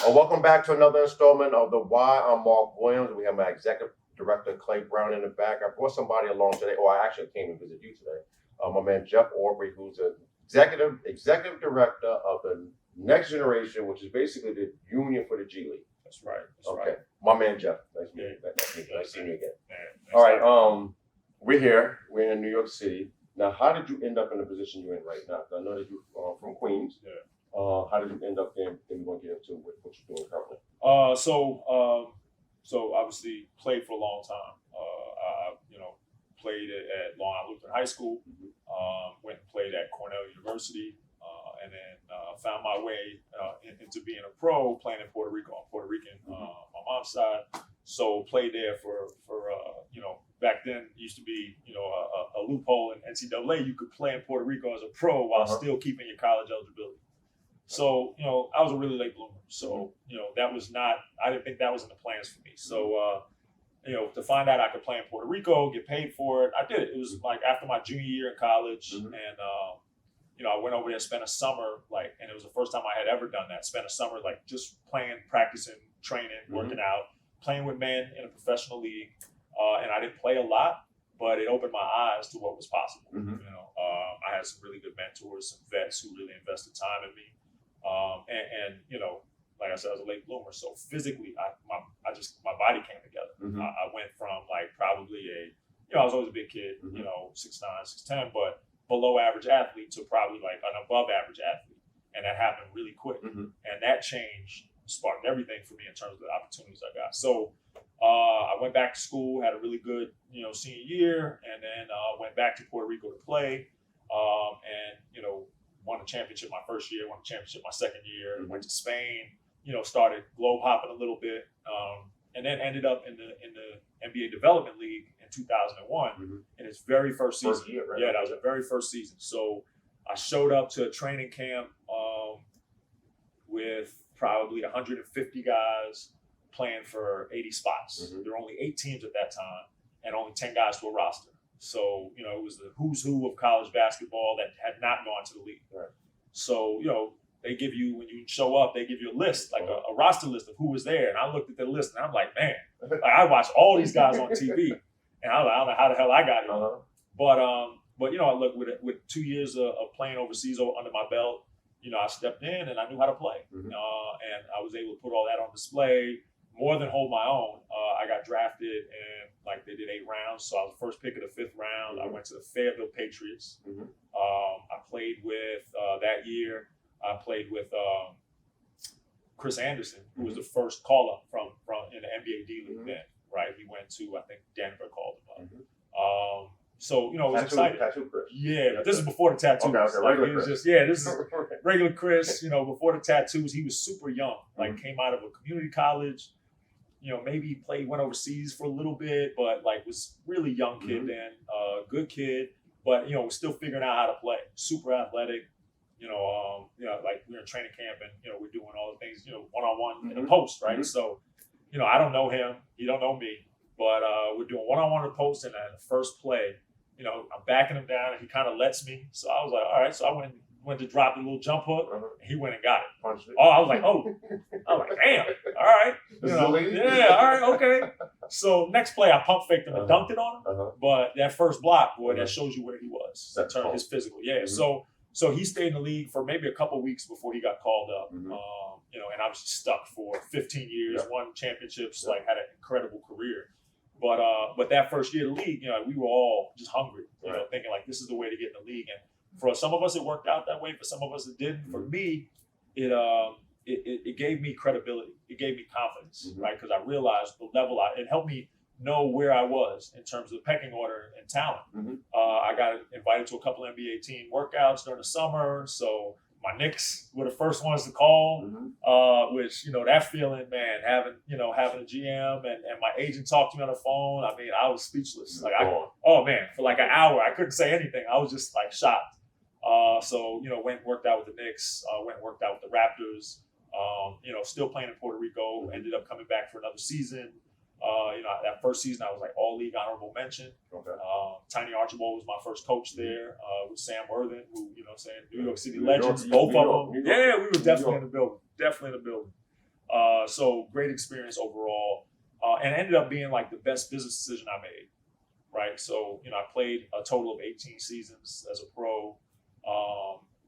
Well, welcome back to another installment of The Why. I'm Mark Williams. We have my executive director, Clay Brown, in the back. I brought somebody along today. Oh, I actually came to visit you today. My man, Jeff Audry, who's the executive director of the Next Generation, which is basically the union for the G League. That's right. Okay. My man, Jeff. Nice meeting you. Nice seeing you again. Man, all right. We're here. We're in New York City. Now, how did you end up in the position you're in right now? I know that you're from Queens. Yeah. How did you end up there? Then we're going to get into what you're doing currently. So obviously played for a long time. I played at Long Island Lutheran High School. Went and played at Cornell University, and then found my way into being a pro, playing in Puerto Rico. I'm Puerto Rican, my mom's side. So played there for back then it used to be a loophole in NCAA. You could play in Puerto Rico as a pro while still keeping your college eligibility. So, I was a really late bloomer. So, I didn't think that was in the plans for me. So, to find out I could play in Puerto Rico, get paid for it, I did it. It was like after my junior year in college. And, I went over there, spent a summer, and it was the first time I had ever done that. Spent a summer, just playing, practicing, training, working out, playing with men in a professional league. And I didn't play a lot, but it opened my eyes to what was possible. I had some really good mentors, some vets who really invested time in me. Like I said, I was a late bloomer. So physically, my body came together. I went from probably I was always a big kid, 6'9", 6'10", but below average athlete to probably an above average athlete. And that happened really quick. And that change sparked everything for me in terms of the opportunities I got. So I went back to school, had a really good, senior year, and then went back to Puerto Rico to play. Won a championship my first year, won a championship my second year, went to Spain, started globe hopping a little bit, and then ended up in the NBA Development League in 2001 in its very first season. First year, right? Yeah, that was the very first season. So I showed up to a training camp with probably 150 guys playing for 80 spots. There were only 8 teams at that time and only 10 guys to a roster. So, it was the who's who of college basketball that had not gone to the league. Right. So, they give you, when you show up, they give you a list, a roster list of who was there. And I looked at the list and I'm like, man, I watched all these guys on TV. And I don't know how the hell I got here. But look, with 2 years of playing overseas under my belt, I stepped in and I knew how to play. And I was able to put all that on display, more than hold my own. I got drafted and they did 8 rounds. So I was the first pick of the 5th round. I went to the Fayetteville Patriots. I played with, that year, I played with Chris Anderson, who was the first call-up from in the NBA D League then, right? He went to, I think, Denver called him up. So, it was exciting. Tattoo Chris. Yeah, but this is before the tattoos. Okay, Chris. This is regular Chris. Before the tattoos, he was super young. Came out of a community college. Maybe went overseas for a little bit, but was really young kid then, good kid, but was still figuring out how to play. Super athletic. We were in training camp and we're doing all the things, one-on-one in the post, right? So, I don't know him, he don't know me, but we're doing one-on-one in the post, and the first play, I'm backing him down and he kind of lets me. So I was like, all right. So I went to drop the little jump hook. And he went and got it. Punched it. Oh, I was like, damn. All right. Yeah, all right, okay. So next play, I pump faked him and dunked it on him. But that first block, boy, that shows you where he was in terms of his physical. Yeah. So he stayed in the league for maybe a couple of weeks before he got called up. And I was stuck for 15 years, won championships, had an incredible career. But that first year of the league, we were all just hungry, thinking this is the way to get in the league. And for some of us, it worked out that way. For some of us, it didn't. For me, it gave me credibility. It gave me confidence, right? Because I realized the level. It helped me know where I was in terms of the pecking order and talent. I got invited to a couple NBA team workouts during the summer. So my Knicks were the first ones to call, which, that feeling, man, having a GM and my agent talked to me on the phone. I mean, I was speechless. For an hour, I couldn't say anything. I was just shocked. So, went and worked out with the Knicks, went and worked out with the Raptors, still playing in Puerto Rico, ended up coming back for another season. That first season I was all league honorable mention. Tiny Archibald was my first coach there, with Sam Worthen, who, New York City legends, both of them. Yeah, we were definitely in the building. So great experience overall, and ended up being like the best business decision I made. Right. So, I played a total of 18 seasons as a pro.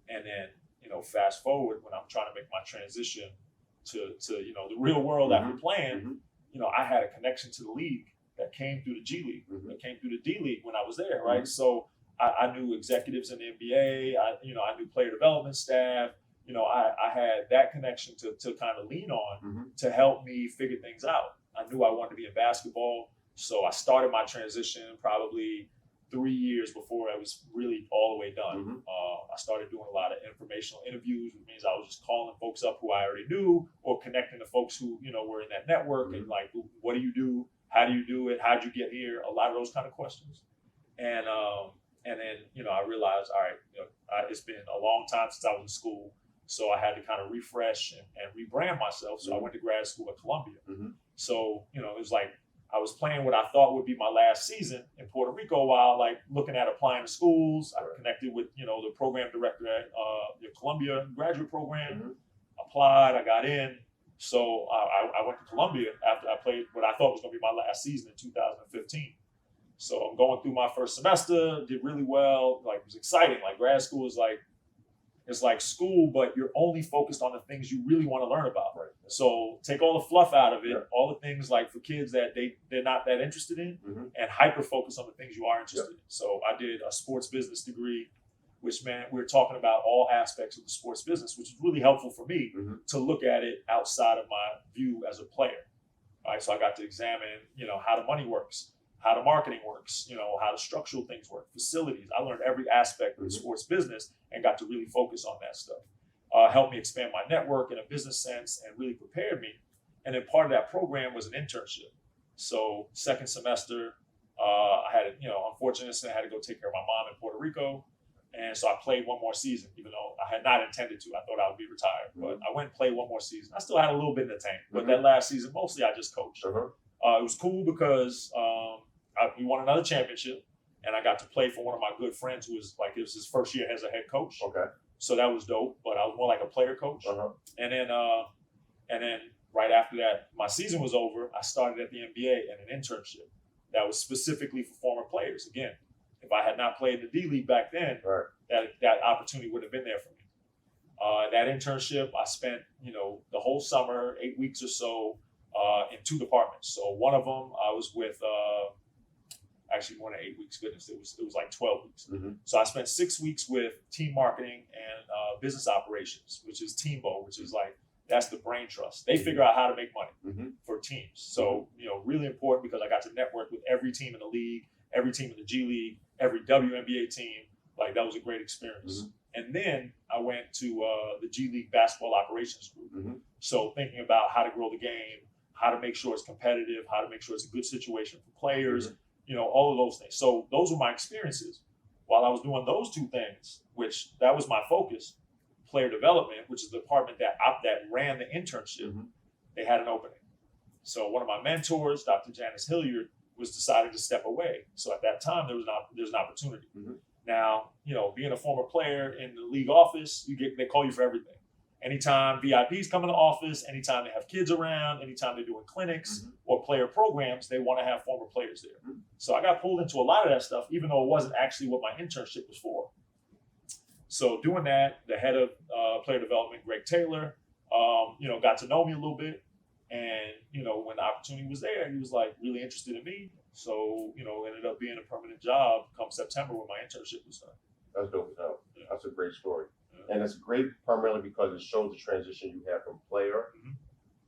And then, fast forward when I'm trying to make my transition to the real world after playing, I had a connection to the league that came through the G League, that came through the D League when I was there. Right. So I knew executives in the NBA. I knew player development staff. I had that connection to kind of lean on to help me figure things out. I knew I wanted to be in basketball. So I started my transition probably 3 years before I was really all the way done. I started doing a lot of informational interviews, which means I was just calling folks up who I already knew or connecting to folks who, were in that network and like, what do you do? How do you do it? How'd you get here? A lot of those kind of questions. And then, I realized, all right, it's been a long time since I was in school. So I had to kind of refresh and rebrand myself. So I went to grad school at Columbia. So, it was like, I was playing what I thought would be my last season in Puerto Rico while like looking at applying to schools. I connected with, the program director at the Columbia graduate program, applied, I got in. So I went to Columbia after I played what I thought was going to be my last season in 2015. So I'm going through my first semester, did really well. Like, it was exciting. Like, grad school is like, it's like school, but you're only focused on the things you really want to learn about. Right. So take all the fluff out of it, all the things like for kids that they're not that interested in, and hyper focus on the things you are interested in. So I did a sports business degree, which meant we were talking about all aspects of the sports business, which is really helpful for me to look at it outside of my view as a player. All right, so I got to examine, how the money works, how the marketing works, how the structural things work, facilities. I learned every aspect of the sports business and got to really focus on that stuff. Helped me expand my network in a business sense and really prepared me. And then part of that program was an internship. So second semester, I had, unfortunately, I had to go take care of my mom in Puerto Rico. And so I played one more season, even though I had not intended to. I thought I would be retired, but I went and played one more season. I still had a little bit in the tank, but that last season, mostly I just coached. It was cool because we won another championship, and I got to play for one of my good friends who was like, it was his first year as a head coach. So that was dope, but I was more like a player coach. And then right after that, my season was over. I started at the NBA and an internship that was specifically for former players. Again, if I had not played in the D League back then, that opportunity would have been there for me. That internship, I spent, the whole summer, 8 weeks or so, in 2 departments. So one of them, I was with, actually more than 8 weeks, goodness, it was like 12 weeks. So I spent 6 weeks with team marketing and business operations, which is Teambo, which is like, that's the brain trust. They figure out how to make money for teams. So, really important because I got to network with every team in the league, every team in the G League, every WNBA team. Like, that was a great experience. And then I went to the G League basketball operations group. So thinking about how to grow the game, how to make sure it's competitive, how to make sure it's a good situation for players, all of those things. So those were my experiences. While I was doing those 2 things, which that was my focus, player development, which is the department that ran the internship, they had an opening. So one of my mentors, Dr. Janice Hilliard, was deciding to step away. So at that time, there's an opportunity. Now, being a former player in the league office, they call you for everything. Anytime VIPs come in the office, anytime they have kids around, anytime they're doing clinics or player programs, they want to have former players there. So I got pulled into a lot of that stuff, even though it wasn't actually what my internship was for. So doing that, the head of player development, Greg Taylor, got to know me a little bit. And, when the opportunity was there, he was like really interested in me. So, ended up being a permanent job come September when my internship was done. That's dope. That's a great story. And it's great primarily because it shows the transition you have from player,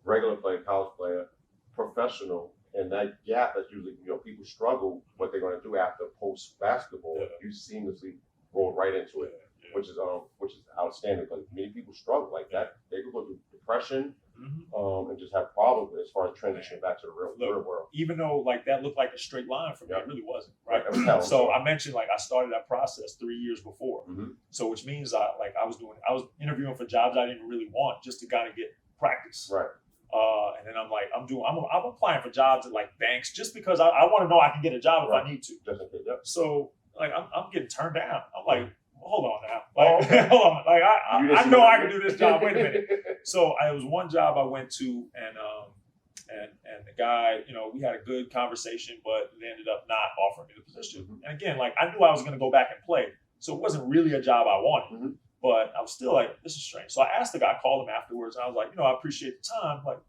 regular player, college player, professional, and that gap that usually, people struggle what they're going to do after post basketball. You seamlessly roll right into it, which is outstanding because many people struggle like that. They could go through depression and just have problems as far as transitioning back to the real world. Even though like that looked like a straight line for me, it really wasn't. Right. So I mentioned like I started that process 3 years before. So which means I was interviewing for jobs I didn't really want just to kind of get practice. Right. And then I'm applying for jobs at like banks just because I want to know I can get a job if I need to. Just in case, So like I'm getting turned down. I'm like, hold on now. Like, hold on. Like, I know I can do this job. Wait a minute. So it was one job I went to, and the guy, we had a good conversation, but they ended up not offering me the position. And again, like, I knew I was going to go back and play, so it wasn't really a job I wanted. But I was still like, this is strange. So I asked the guy, called him afterwards, and I was like, I appreciate the time. Like,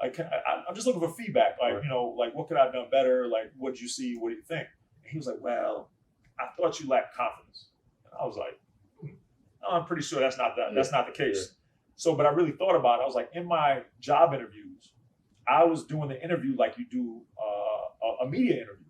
I'm just looking for feedback. Like, like, what could I have done better? Like, what'd you see? What do you think? And he was like, well, I thought you lacked confidence. And I was like, I'm pretty sure that's not the case. Yeah. So, but I really thought about it. I was like, in my job interviews, I was doing the interview like you do a media interview,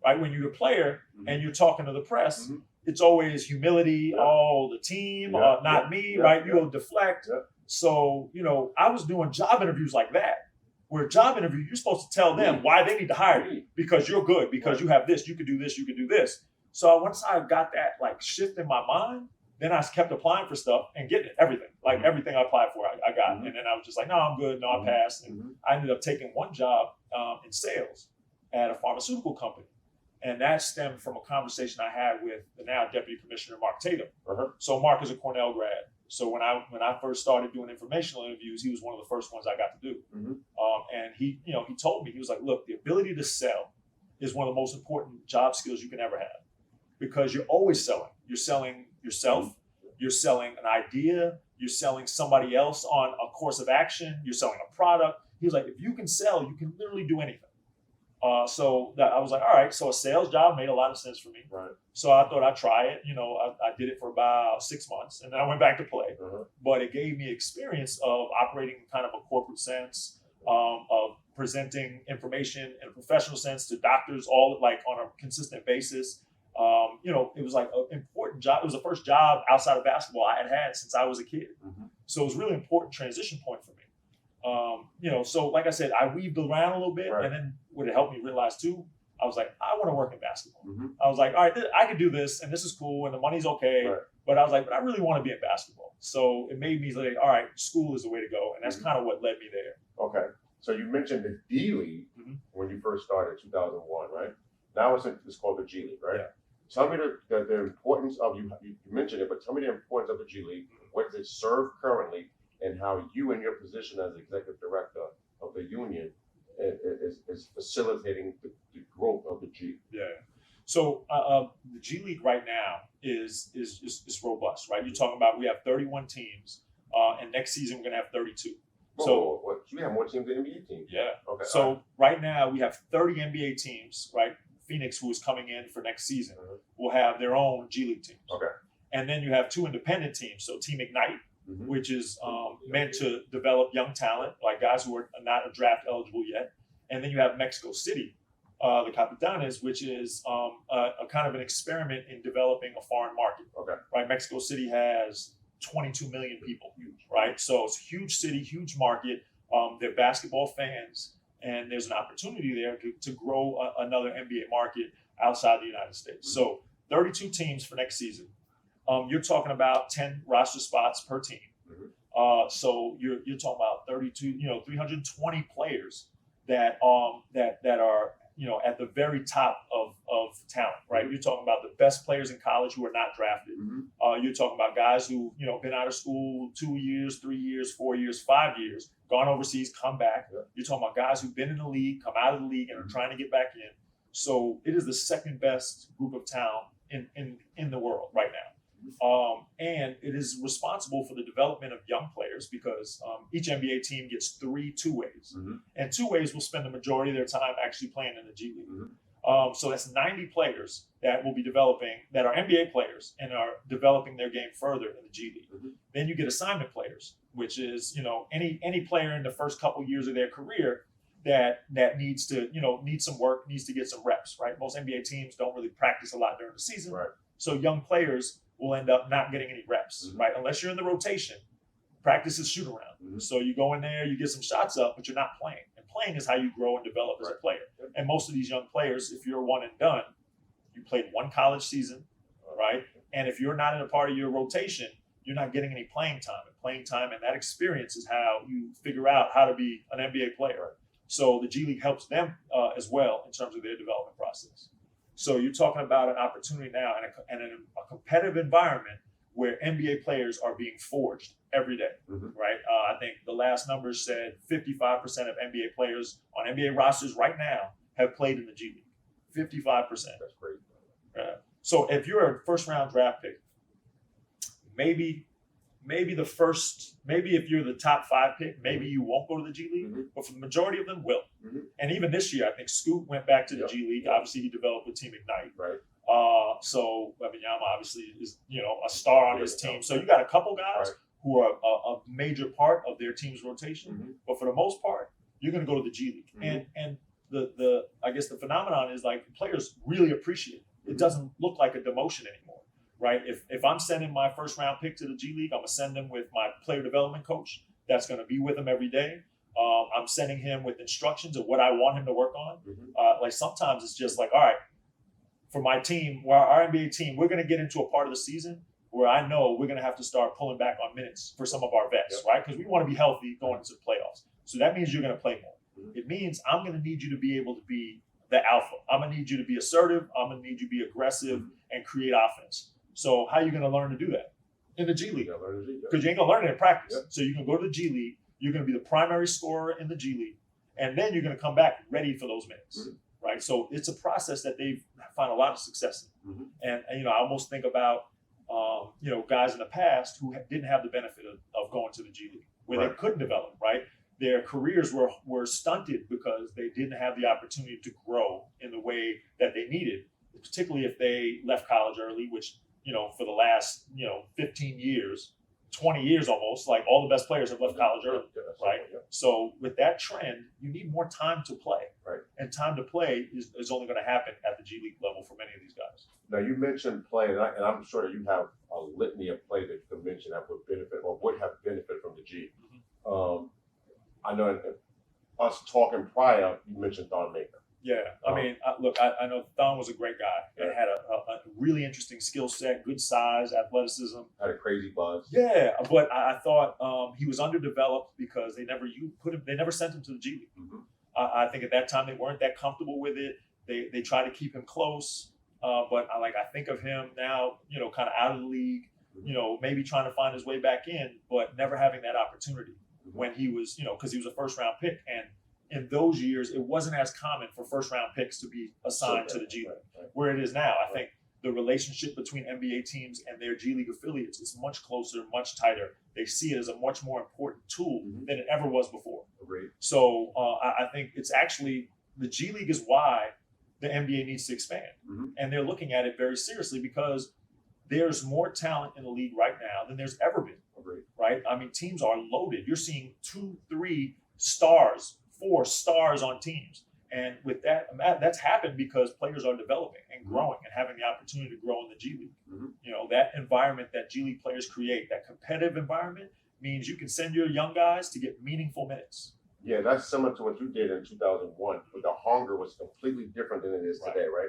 right? When you're a player and you're talking to the press, it's always humility. Oh, the team, not me, right? You'll deflect. So, I was doing job interviews like that, where job interview, you're supposed to tell them why they need to hire you, because you're good, because you have this, you could do this, you could do this. So once I got that like shift in my mind, then I kept applying for stuff and getting everything. Like everything I applied for, I got. And then I was just like, no, I'm good. No, I passed. And I ended up taking one job in sales at a pharmaceutical company. And that stemmed from a conversation I had with the now Deputy Commissioner, Mark Tatum. So Mark is a Cornell grad. So when I first started doing informational interviews, he was one of the first ones I got to do. And he told me, he was like, look, the ability to sell is one of the most important job skills you can ever have, because you're always selling. You're selling yourself, you're selling an idea, you're selling somebody else on a course of action, you're selling a product. He was like, if you can sell, you can literally do anything. So that I was like, all right, so a sales job made a lot of sense for me. So I thought I'd try it. I did it for about 6 months, and then I went back to play. But it gave me experience of operating in kind of a corporate sense, of presenting information in a professional sense to doctors, all like on a consistent basis. It was like an important job. It was the first job outside of basketball I had since I was a kid. So it was a really important transition point for me. So like I said, I weaved around a little bit, and then what it helped me realize too, I was like, I want to work in basketball. I was like, all right, I could do this, and this is cool, and the money's okay. But I was like, but I really want to be in basketball. So it made me like, all right, school is the way to go, and that's kind of what led me there. Okay. So you mentioned the D League when you first started, 2001, right? Now it's called the G League, right? Tell me the importance of, you mentioned it, but tell me the importance of the G League. What does it serve currently, and how you, in your position as executive director of the union, is facilitating the growth of the G? So the G League right now is robust, right? You're talking about, we have 31 teams, and next season we're going to have 32. So we have more teams than NBA teams. Okay. So right now we have 30 NBA teams, right? Phoenix, who is coming in for next season, will have their own G League teams. And then you have 2 independent teams. So Team Ignite, which is meant to develop young talent, like guys who are not draft eligible yet. And then you have Mexico City, the Capitanes, which is a kind of an experiment in developing a foreign market. Right? Mexico City has 22 million people, right? So it's a huge city, huge market. They're basketball fans. And there's an opportunity there to grow another NBA market outside the United States. So 32 teams for next season. You're talking about 10 roster spots per team. So you're talking about 32, 320 players that are at the very top of talent, right? You're talking about the best players in college who are not drafted. You're talking about guys who been out of school 2 years, 3 years, 4 years, 5 years, gone overseas, come back. You're talking about guys who've been in the league, come out of the league, and are trying to get back in. So it is the second best group of talent in the world right now. And it is responsible for the development of young players, because each NBA team gets 3 two-ways. And two-ways will spend the majority of their time actually playing in the G League. So that's 90 players that will be developing, that are NBA players and are developing their game further in the G League. Then you get assignment players, which is, any player in the first couple years of their career that needs to, needs some work, needs to get some reps, right? Most NBA teams don't really practice a lot during the season. So young players will end up not getting any reps, right? Unless you're in the rotation, practice is shoot around. So you go in there, you get some shots up, but you're not playing. And playing is how you grow and develop as a player. And most of these young players, if you're one and done, you played one college season, right? And if you're not in a part of your rotation, you're not getting any playing time. And playing time and that experience is how you figure out how to be an NBA player. So the G League helps them as well in terms of their development process. So you're talking about an opportunity now and a competitive environment where NBA players are being forged every day, right? I think the last numbers said 55% of NBA players on NBA rosters right now have played in the G League. 55%. That's crazy. So if you're a first round draft pick, maybe if you're the top 5 pick, maybe you won't go to the G League, but for the majority of them will. And even this year, I think Scoot went back to the G League. Obviously, he developed with Team Ignite. Right. So Wembanyama obviously is, a star on his team. So you got a couple guys who are a major part of their team's rotation. But for the most part, you're going to go to the G League. And the I guess the phenomenon is like players really appreciate it. It doesn't look like a demotion anymore, right? If I'm sending my first round pick to the G League, I'm gonna send him with my player development coach that's gonna be with him every day. I'm sending him with instructions of what I want him to work on. Like sometimes it's just like, all right, for my team, our NBA team, we're gonna get into a part of the season where I know we're gonna have to start pulling back on minutes for some of our vets, right? Because we want to be healthy going into the playoffs. So that means you're gonna play more. It means I'm going to need you to be able to be the alpha. I'm going to need you to be assertive. I'm going to need you to be aggressive and create offense. So how are you going to learn to do that? In the G League. Because you ain't going to learn it in practice. So you can go to the G League. You're going to be the primary scorer in the G League. And then you're going to come back ready for those minutes. Right? So it's a process that they've found a lot of success in. And, I almost think about, guys in the past who didn't have the benefit of going to the G League, where they couldn't develop, right? Their careers were stunted because they didn't have the opportunity to grow in the way that they needed, particularly if they left college early, which, for the last, 15 years, 20 years almost, like all the best players have left college early, right? So with that trend, you need more time to play. Right. And time to play is only going to happen at the G League level for many of these guys. Now, you mentioned play, and I'm sure that you have a litany of play that you can mention that would benefit or would have benefit from the G. I know us talking prior, you mentioned Thon Maker. Yeah, I know Thon was a great guy and had a really interesting skill set, good size, athleticism. Had a crazy buzz. Yeah, but I thought he was underdeveloped because they never sent him to the G League. I think at that time they weren't that comfortable with it. They tried to keep him close, but I think of him now, kind of out of the league, maybe trying to find his way back in, but never having that opportunity. When he was, because he was a first round pick. And in those years, it wasn't as common for first round picks to be assigned to the G League, where it is now. I think the relationship between NBA teams and their G League affiliates is much closer, much tighter. They see it as a much more important tool than it ever was before. Agreed. So I think it's actually, the G League is why the NBA needs to expand. And they're looking at it very seriously because there's more talent in the league right now than there's ever been. Right? I mean, teams are loaded. You're seeing 2, 3 stars, 4 stars on teams. And with that's happened because players are developing and growing and having the opportunity to grow in the G League. That environment that G League players create, that competitive environment, means you can send your young guys to get meaningful minutes. Yeah, that's similar to what you did in 2001, but the hunger was completely different than it is today, right?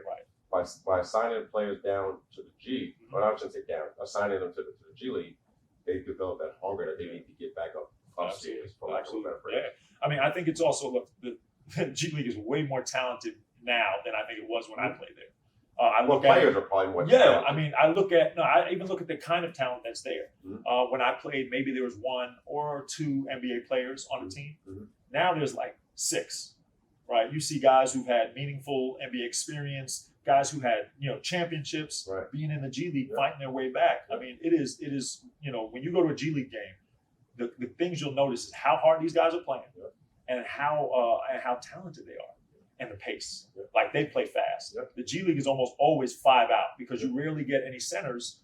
By assigning players down to the G, or I shouldn't say down, assigning them to the G League, they develop that hunger that they need to get back upstairs. Yeah. I mean, I think it's also, the G League is way more talented now than I think it was when I played there. Players are probably more talented. I mean, I even look at the kind of talent that's there. When I played, maybe there was 1 or 2 NBA players on the team. Now there's like 6, right? You see guys who've had meaningful NBA experience, guys who had, championships, being in the G League, fighting their way back. I mean, it is, when you go to a G League game, the things you'll notice is how hard these guys are playing and how talented they are and the pace. Like, they play fast. The G League is almost always 5 out because you rarely get any centers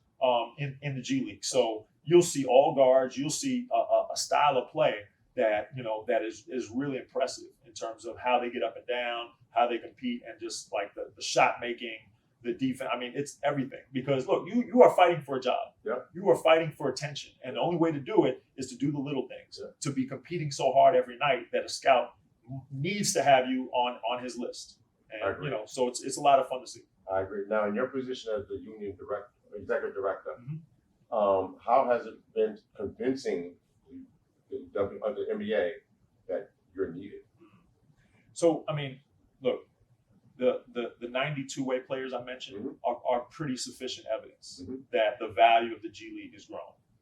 in the G League. So you'll see all guards, you'll see a style of play that, that is really impressive in terms of how they get up and down, how they compete, and just like the shot making, the defense. I mean, it's everything. Because look, you are fighting for a job. You are fighting for attention. And the only way to do it is to do the little things, to be competing so hard every night that a scout needs to have you on his list. And, so it's a lot of fun to see. I agree. Now, in your position as the union executive director, how has it been convincing the NBA that you're needed? So, I mean, look, the 92-way players I mentioned are pretty sufficient evidence that the value of the G League has grown,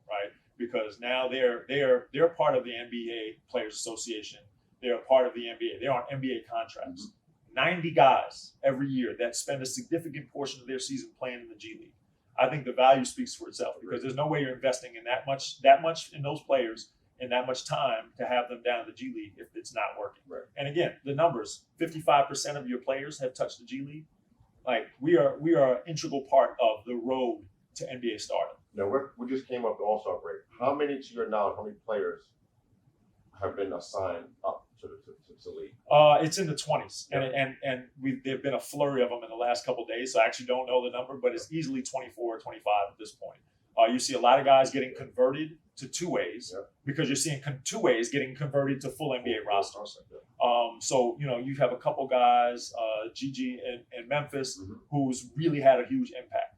right? Because now they're part of the NBA Players Association. They're a part of the NBA. They're on NBA contracts. 90 guys every year that spend a significant portion of their season playing in the G League. I think the value speaks for itself because there's no way you're investing in that much in those players and that much time to have them down in the G League if it's not working. Right. And again, the numbers: 55% of your players have touched the G League. Like we are an integral part of the road to NBA stardom. Now we just came up the All-Star break. How many, to your knowledge, how many players have been assigned up to the league? It's in the 20s, and there've been a flurry of them in the last couple of days. So I actually don't know the number, but it's easily 24 or 25 at this point. You see a lot of guys getting converted to two-ways because you're seeing two-ways getting converted to full NBA rosters. So you have a couple guys, Gigi in Memphis, who's really had a huge impact,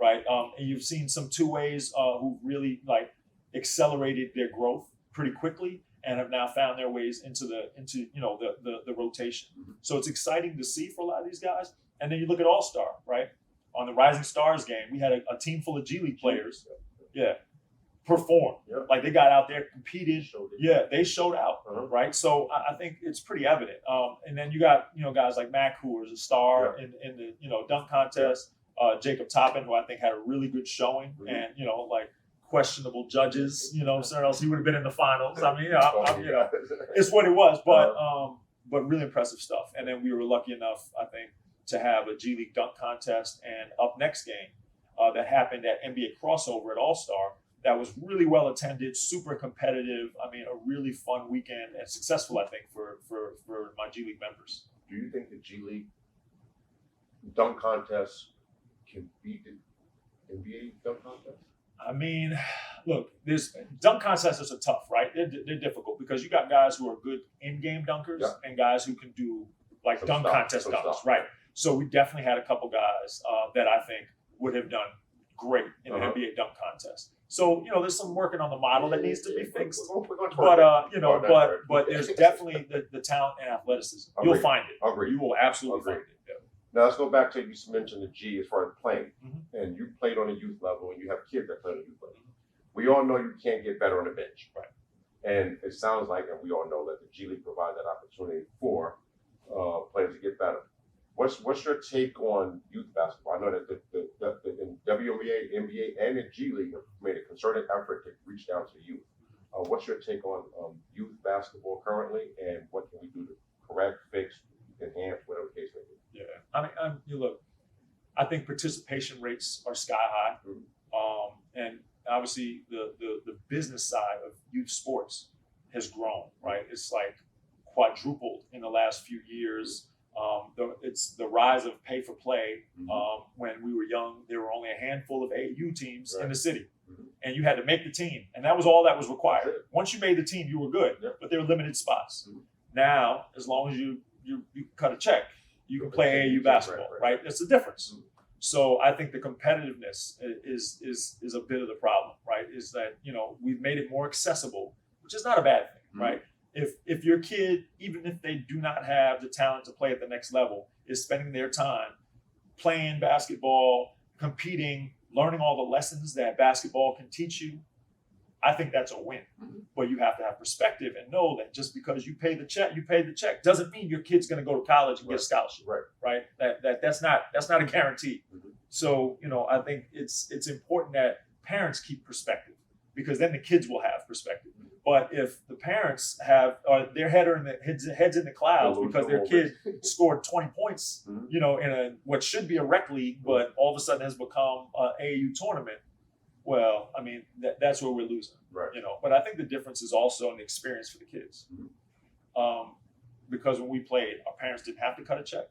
right? And you've seen some two-ways who really like accelerated their growth pretty quickly and have now found their ways into the rotation. So it's exciting to see for a lot of these guys. And then you look at All-Star, right? On the Rising Stars game, we had a team full of G League players, perform. Like they got out there, competed. They showed out, right? So I think it's pretty evident. And then you got guys like Mac, who was a star in the dunk contest. Jacob Toppin, who I think had a really good showing, and like questionable judges, somewhere else he would have been in the finals. I mean, it's what it was, but really impressive stuff. And then we were lucky enough, I think, to have a G League dunk contest and up next game that happened at NBA Crossover at All-Star that was really well attended, super competitive. I mean, a really fun weekend and successful, I think, for my G League members. Do you think the G League dunk contest can beat the NBA dunk contest? I mean, look, dunk contests are tough, right? They're difficult because you got guys who are good in-game dunkers and guys who can do like some dunk contest dunks, right? So we definitely had a couple guys that I think would have done great in the NBA dunk contest. So there's some working on the model that needs to be fixed, but there's definitely the talent and athleticism. You'll find it. Aubry. You will absolutely find it. Now let's go back to, you mentioned the G as far as playing, and you played on a youth level, and you have kids that play on a youth level. We all know you can't get better on the bench, right? And it sounds like, and we all know that the G League provides that opportunity for players to get better. What's your take on youth basketball? I know that the in WNBA, NBA, and the G League have made a concerted effort to reach down to youth. What's your take on youth basketball currently, and what can we do to correct, fix, enhance, whatever the case may be? Yeah, I mean, look, I think participation rates are sky high, and obviously the business side of youth sports has grown, right? It's like quadrupled in the last few years. It's the rise of pay for play. When we were young, there were only a handful of AAU teams in the city, and you had to make the team, and that was all that was required. Once you made the team, you were good, but there were limited spots. Now, as long as you cut a check, you can play AAU basketball, right? That's the difference. So I think the competitiveness is a bit of the problem, right? Is that we've made it more accessible, which is not a bad thing, right? If your kid, even if they do not have the talent to play at the next level, is spending their time playing basketball, competing, learning all the lessons that basketball can teach you, I think that's a win. But you have to have perspective and know that just because you pay the check doesn't mean your kid's going to go to college and get a scholarship, right? That's not a guarantee. So I think it's important that parents keep perspective, because then the kids will have perspective. But if the parents have their heads in the clouds because their kid scored 20 points, in what should be a rec league, but all of a sudden has become an AAU tournament, well, I mean, that's where we're losing, right? But I think the difference is also in the experience for the kids, because when we played, our parents didn't have to cut a check.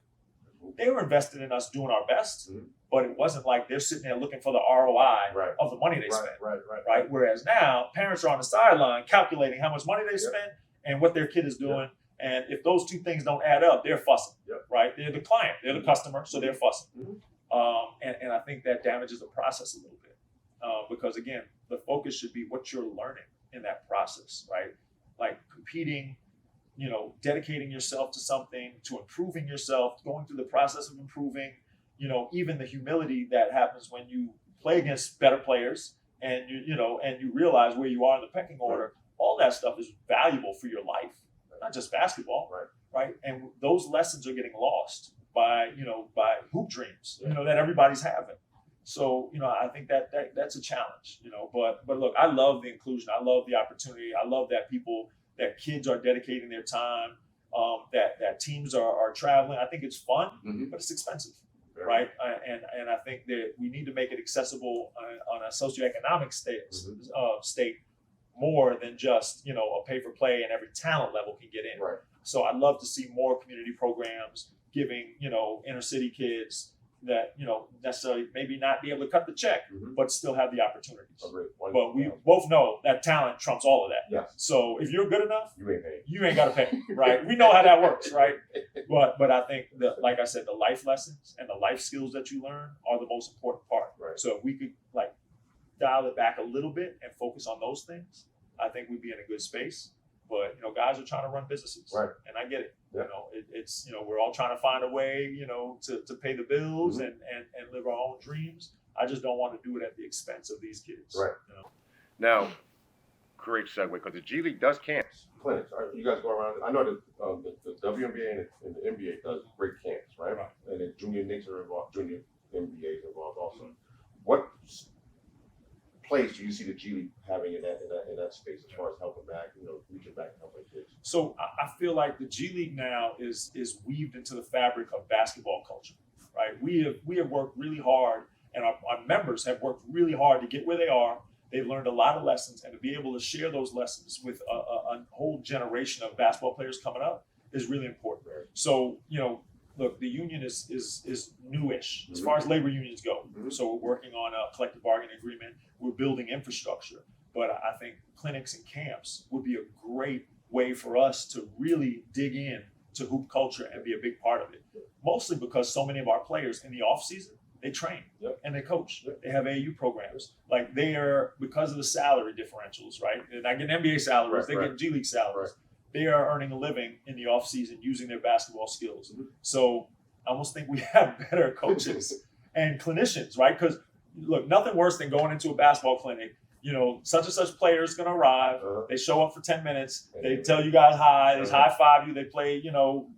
They were invested in us doing our best, but it wasn't like they're sitting there looking for the ROI of the money they spent, right? Whereas now, parents are on the sideline calculating how much money they spent and what their kid is doing. And if those two things don't add up, they're fussing, right? They're the client, they're the customer, so they're fussing. And I think that damages the process a little bit. Because again, the focus should be what you're learning in that process, right? Like competing, dedicating yourself to something, to improving yourself, going through the process of improving, even the humility that happens when you play against better players and you realize where you are in the pecking order. All that stuff is valuable for your life, not just basketball, right? And those lessons are getting lost by hoop dreams, that everybody's having. So, I think that's a challenge, but look, I love the inclusion. I love the opportunity. I love that kids are dedicating their time, that teams are traveling. I think it's fun, but it's expensive, right? And I think that we need to make it accessible on a socioeconomic state more than just, a pay for play and every talent level can get in. Right. So I'd love to see more community programs giving, inner city kids that, necessarily maybe not be able to cut the check, but still have the opportunities. But we both know that talent trumps all of that. Yes. So if you're good enough, you ain't got to pay, right? We know how that works, right? But I think that, like I said, the life lessons and the life skills that you learn are the most important part. Right. So if we could dial it back a little bit and focus on those things, I think we'd be in a good space. But guys are trying to run businesses, right? And I get it. Yeah. It's we're all trying to find a way, to pay the bills and live our own dreams. I just don't want to do it at the expense of these kids. Right. Now, great segue, because the G League does camps, clinics. You guys go around. I know that the WNBA and the NBA does great camps, right? And the junior Knicks are involved, junior NBA is involved also. What place do you see the G League having in that space as far as helping back, reaching back and helping kids? So I feel like the G League now is weaved into the fabric of basketball culture, right? We have worked really hard, and our members have worked really hard to get where they are. They've learned a lot of lessons, and to be able to share those lessons with a whole generation of basketball players coming up is really important. Right. So, look, the union is newish as far as labor unions go. So we're working on a collective bargaining agreement. We're building infrastructure. But I think clinics and camps would be a great way for us to really dig in to hoop culture and be a big part of it. Mostly because so many of our players in the off season, they train and they coach. They have AAU programs. Like they are, because of the salary differentials, right? They're not getting NBA salaries, they get G League salaries. They are earning a living in the off season using their basketball skills. So I almost think we have better coaches and clinicians, right? Because look, nothing worse than going into a basketball clinic. Such and such player is going to arrive. They show up for 10 minutes. They tell you guys hi. They high five you. They play,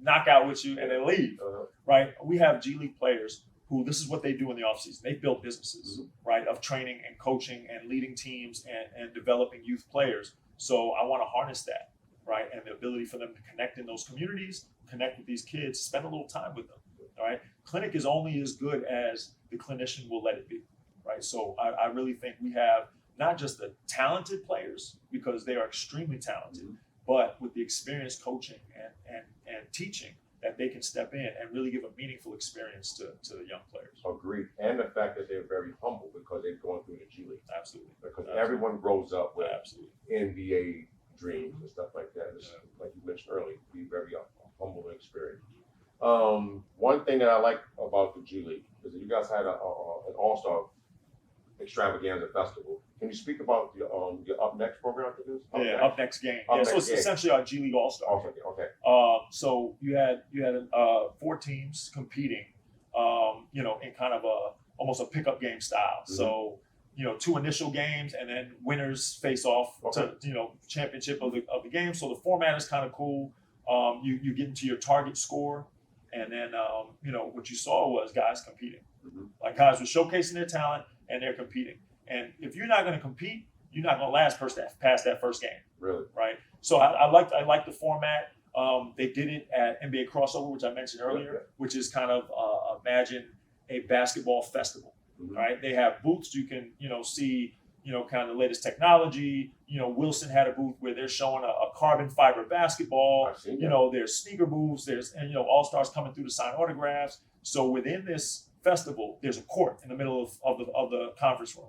knockout with you, and they leave. Right? We have G League players who this is what they do in the offseason. They build businesses, right, of training and coaching and leading teams and developing youth players. So I want to harness that, right, and the ability for them to connect in those communities, connect with these kids, spend a little time with them. All right? Clinic is only as good as the clinician will let it be, right? So I really think we have not just the talented players, because they are extremely talented, but with the experienced coaching and teaching, that they can step in and really give a meaningful experience to the young players. Agreed. And the fact that they're very humble because they're going through the G League. Absolutely. Because everyone grows up with NBA dreams and stuff like that. It's, like you mentioned earlier, be very humble and experienced. One thing that I like about the G League is that you guys had an all-star extravaganza festival. Can you speak about your Up Next program? Up Next game. So it's essentially our G League All-Star. Okay. So you had 4 teams competing, in kind of almost a pickup game style. So 2 initial games, and then winners face off to championship of the game. So the format is kind of cool. You get into your target score, and then what you saw was guys competing. Like guys were showcasing their talent and they're competing. And if you're not going to compete, you're not going to last past that first game. Really? Right. So I like the format. They did it at NBA Crossover, which I mentioned earlier, which is kind of imagine a basketball festival. Right. They have booths you can see kind of the latest technology. Wilson had a booth where they're showing a carbon fiber basketball. There's sneaker booths. There's all-stars coming through to sign autographs. So within this festival, there's a court in the middle of the conference room.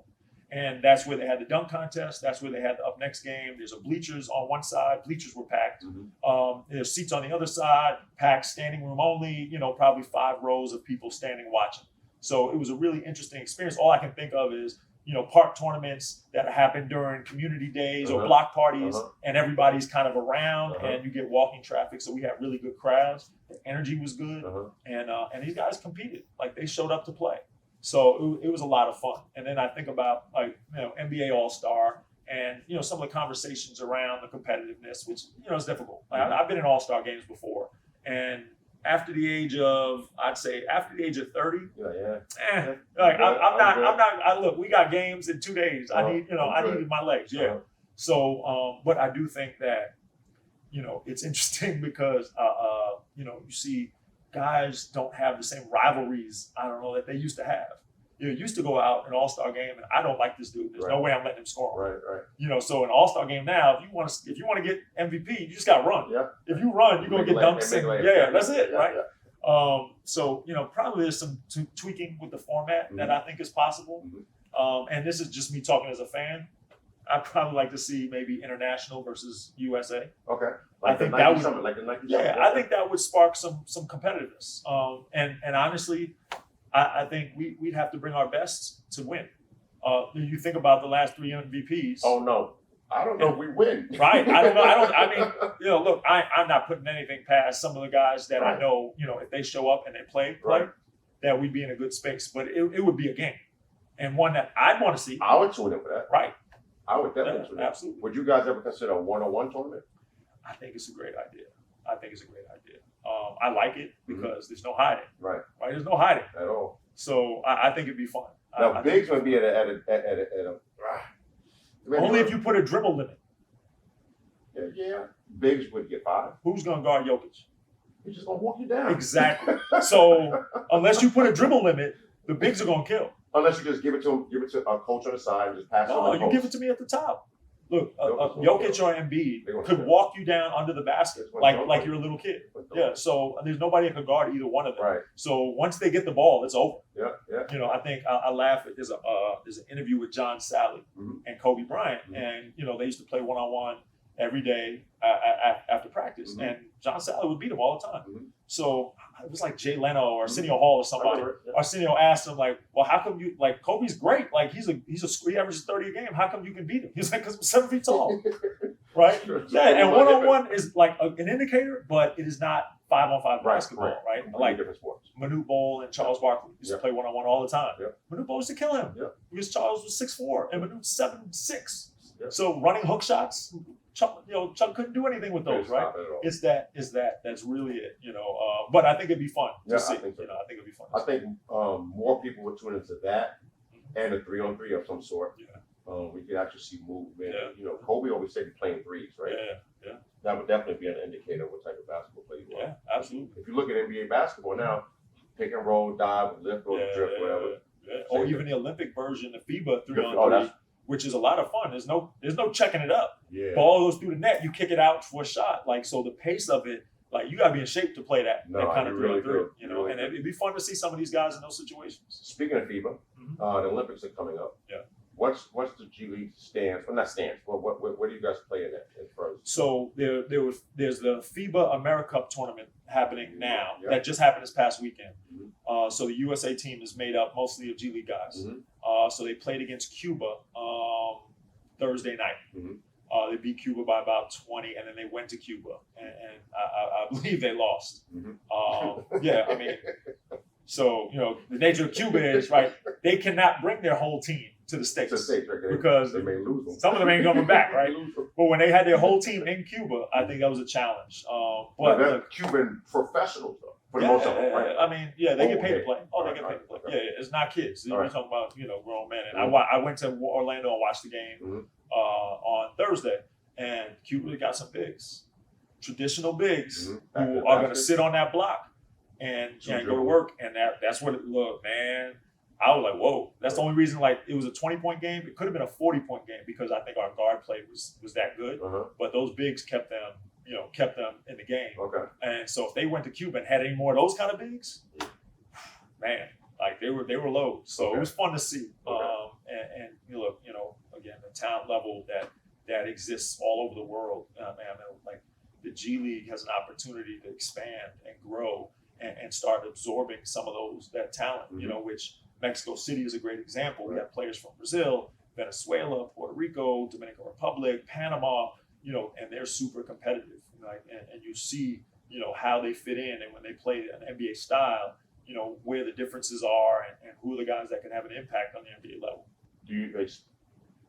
And that's where they had the dunk contest. That's where they had the Up Next game. There's a bleachers on one side. Bleachers were packed. There's seats on the other side, packed, standing room only, probably 5 rows of people standing watching. So it was a really interesting experience. All I can think of is, park tournaments that happen during community days or block parties, and everybody's kind of around, and you get walking traffic. So we had really good crowds. The energy was good, and these guys competed. Like, they showed up to play. So it was a lot of fun. And then I think about, like, NBA All-Star and, some of the conversations around the competitiveness, which, is difficult. Like, I've been in All-Star games before, and after the age of 30, look, we got games in 2 days. I needed my legs. Yeah. So, but I do think that, it's interesting because, you see guys don't have the same rivalries, that they used to have. You used to go out an All-Star game and I don't like this dude. There's no way I'm letting him score. Right. So an All-Star game now, if you want to get MVP, you just got to run. Yeah. If you run, you're going to get dunks. That's it, right? So, probably there's some tweaking with the format that I think is possible. And this is just me talking as a fan. I'd probably like to see maybe international versus USA. Okay. I think that would, I think that would spark some competitiveness. And honestly, I think we'd have to bring our best to win. You think about the last 3 MVPs. Oh no, I don't know if we win. Right? I don't know. Look, I'm not putting anything past some of the guys that I know. If they show up and they play, that we'd be in a good space. But it would be a game, and one that I'd want to see. I would tune in for that. Right. I would definitely tune in. Absolutely. Would you guys ever consider a 1-on-1 tournament? I think it's a great idea. I like it because there's no hiding. Right. There's no hiding at all. So I think it'd be fun. Now, bigs would be at a only if you put a dribble limit. Yeah. Bigs would get 5. Who's gonna guard Jokic? He's just gonna walk you down. Exactly. So unless you put a dribble limit, the bigs are gonna kill. Unless you just give it to a coach on the side and just pass it on. No, you give it to me at the top. Look, Jokic or Embiid could walk you down under the basket like you're a little kid. Yeah, so there's nobody that can guard either one of them. Right. So once they get the ball, it's over. Yeah. I think I laugh at there's an interview with John Sally and Kobe Bryant, and they used to play 1-on-1 every day after practice, and John Sally would beat him all the time. So it was like Jay Leno or Arsenio Hall or somebody. Arsenio asked him, like, well, how come you, like, Kobe's great. Like, he averages 30 a game. How come you can beat him? He's like, because I'm 7 feet tall. Right? Yeah, and 1-on-1 is like an indicator, but it is not 5-on-5 basketball, right? Like different sports. Manute Bol and Charles Barkley used to play 1-on-1 all the time. Manute Bol used to kill him because Charles was 6'4" and Manute's 7'6". So running hook shots, Chuck couldn't do anything with those, right? It's that's really it, But I think it'd be fun to see. I think it'd be fun. I think more people would tune into that and a 3-on-3 of some sort. We could actually see movement. Kobe always said playing threes, right? Yeah. That would definitely be an indicator of what type of basketball player you are. Yeah, absolutely. If you look at NBA basketball now, pick and roll, dive, lift, or drift, whatever. Yeah. Or even the Olympic version, the FIBA 3-on-3. Which is a lot of fun. There's no checking it up. Yeah. Ball goes through the net, you kick it out for a shot. Like, so the pace of it, like, you gotta be in shape to play that kind of 3-on-3. And it'd be fun to see some of these guys in those situations. Speaking of FIBA, the Olympics are coming up. Yeah. What's the G League stance? Well, not stance. What do you guys play in that first? So there's the FIBA AmeriCup tournament happening now that just happened this past weekend. So the USA team is made up mostly of G League guys. So they played against Cuba Thursday night. They beat Cuba by about 20, and then they went to Cuba, and I believe they lost. So the nature of Cuba is they cannot bring their whole team to the States, because they may lose them. Some of them ain't coming back, right? But when they had their whole team in Cuba, I think that was a challenge. But Cuban professionals, though, for the most of them, right? I mean, they get paid to play. They get paid to play. Yeah, it's not kids. We're talking about grown men. And I went to Orlando and watched the game on Thursday, and Cuba got some bigs, traditional bigs, who are going to sit on that block and go to work. And that's what it looked, man. I was like, whoa. That's the only reason, it was a 20-point game. It could have been a 40-point game because I think our guard play was that good. But those bigs kept them in the game. Okay. And so if they went to Cuba and had any more of those kind of bigs, man, they were low. So it was fun to see. And look, again, the talent level that exists all over the world, man, the G League has an opportunity to expand and grow and start absorbing some of that talent, which Mexico City is a great example. We have players from Brazil, Venezuela, Puerto Rico, Dominican Republic, Panama, you know, and they're super competitive. Right? And you see, you know, how they fit in, and when they play an NBA style, you know, where the differences are, and who are the guys that can have an impact on the NBA level. Do you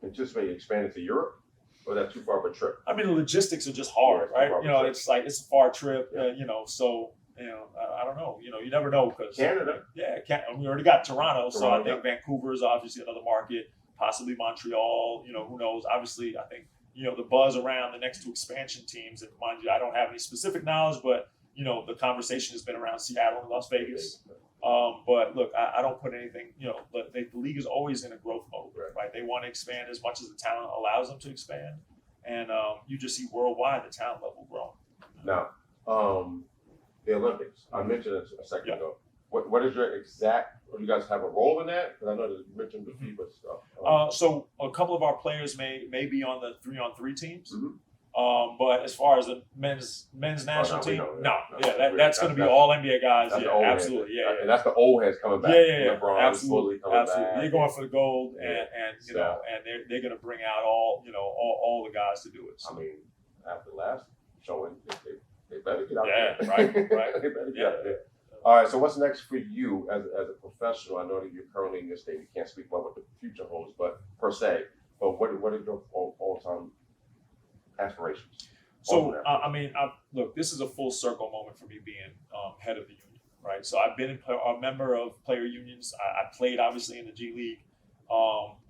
anticipate expanding to Europe, or is that too far of a trip? I mean, the logistics are just hard, right? You know, it's like, it's a far trip, you know, so, you know, I don't know. You know, you never know, because Canada. We already got Toronto, so I think Vancouver is obviously another market, possibly Montreal, you know, who knows? Obviously, I think, you know, the buzz around the next two expansion teams, and mind you, I don't have any specific knowledge, but, you know, the conversation has been around Seattle and Las Vegas. But look, I don't put anything, you know, the league is always in a growth mode, right? They want to expand as much as the talent allows them to expand. And you just see worldwide the talent level growing. Now, the Olympics, I mentioned it a second ago. What is your exact, or you guys have a role in that? Because I know that you mentioned the FIBA stuff. So a couple of our players may be on the 3-on-3 teams. But as far as the men's national team, that's going to be all NBA guys. Absolutely. And that's the old heads coming back. LeBron absolutely. Back. They're going for the gold, and you know, and they're going to bring out all the guys to do it. So. I mean, after last showing, they better get out there. Right. They better get out there. All right, so what's next for you as a professional? I know that you're currently in this state. You can't speak about what the future holds, but what are your all-time aspirations? So, I mean, look, this is a full circle moment for me being head of the union, right? So I've been a member of player unions. I played, obviously, in the G League.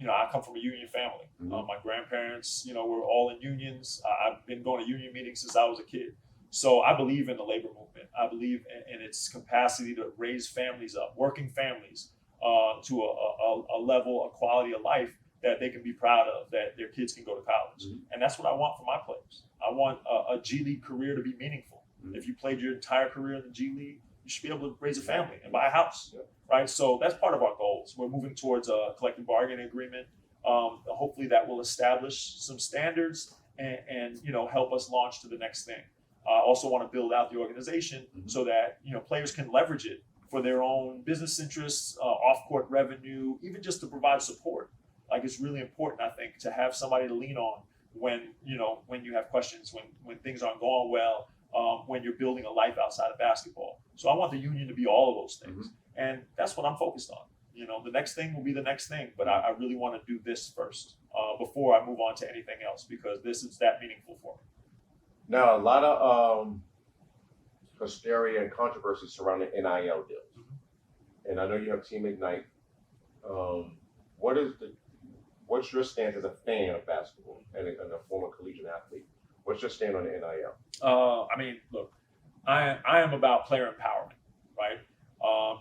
You know, I come from a union family. My grandparents, you know, were all in unions. I've been going to union meetings since I was a kid. So I believe in the labor movement. I believe in its capacity to raise families up, working families, to a level, a quality of life that they can be proud of, that their kids can go to college. And that's what I want for my players. I want a G League career to be meaningful. If you played your entire career in the G League, you should be able to raise a family and buy a house, right? So that's part of our goals. We're moving towards a collective bargaining agreement. Hopefully that will establish some standards and you know, help us launch to the next thing. I also want to build out the organization so that, you know, players can leverage it for their own business interests, off-court revenue, even just to provide support. Like, it's really important, I think, to have somebody to lean on when you have questions, when things aren't going well, when you're building a life outside of basketball. So I want the union to be all of those things. And that's what I'm focused on. You know, the next thing will be the next thing, but I really want to do this first before I move on to anything else, because this is that meaningful for me. Now, a lot of hysteria and controversy surrounding NIL deals. And I know you have Team Ignite. What's your stance as a fan of basketball and a former collegiate athlete? What's your stand on the NIL? I mean, look, I am about player empowerment, right?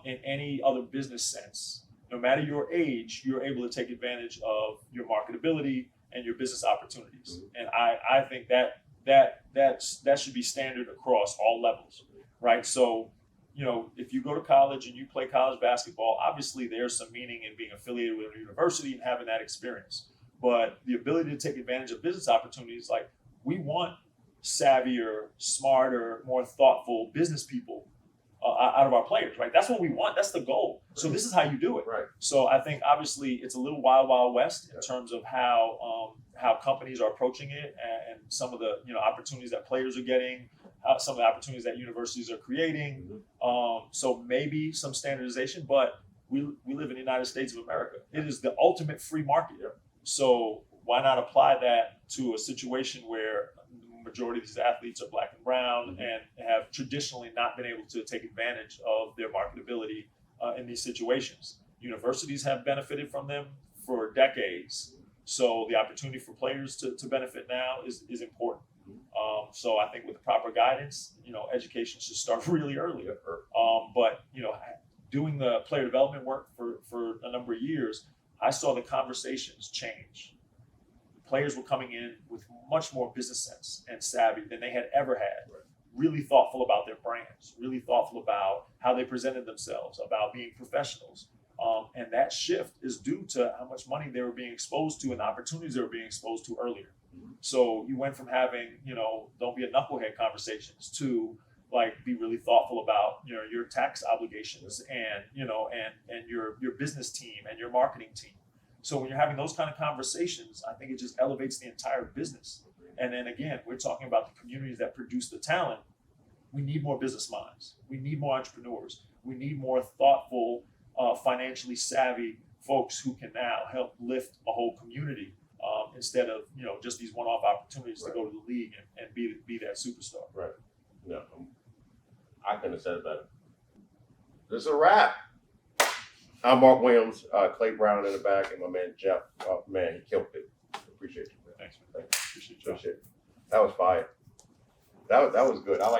In any other business sense, no matter your age, you're able to take advantage of your marketability and your business opportunities. And I think that should be standard across all levels, right? So, you know, if you go to college and you play college basketball, obviously there's some meaning in being affiliated with a university and having that experience. But the ability to take advantage of business opportunities, like, we want savvier, smarter, more thoughtful business people out of our players, right? That's what we want. That's the goal. So this is how you do it. Right. So I think obviously it's a little wild, wild west in terms of how companies are approaching it, and some of the, you know, opportunities that players are getting, some of the opportunities that universities are creating. So maybe some standardization, but we live in the United States of America. It is the ultimate free market. So why not apply that to a situation where the majority of these athletes are Black and brown and have traditionally not been able to take advantage of their marketability in these situations? Universities have benefited from them for decades. So the opportunity for players to benefit now is important. So I think with the proper guidance, you know, education should start really early. But, you know, doing the player development work for a number of years, I saw the conversations change. Players were coming in with much more business sense and savvy than they had ever had. Really thoughtful about their brands, really thoughtful about how they presented themselves, about being professionals. And that shift is due to how much money they were being exposed to and the opportunities they were being exposed to earlier. So you went from having, you know, don't be a knucklehead conversations to, like be really thoughtful about, you know, your tax obligations and, you know, and your business team and your marketing team. So when you're having those kind of conversations, I think it just elevates the entire business. And then again, we're talking about the communities that produce the talent. We need more business minds. We need more entrepreneurs. We need more thoughtful, financially savvy folks who can now help lift a whole community instead of, you know, just these one-off opportunities to go to the league and be that superstar. Right. No, I couldn't have said it better. This is a wrap. I'm Mark Williams, Clay Brown in the back, and my man Jeff. Man, he killed it. Appreciate you, man. Thanks, man. Thanks. Appreciate you. Appreciate it. That was fire. That was good. I like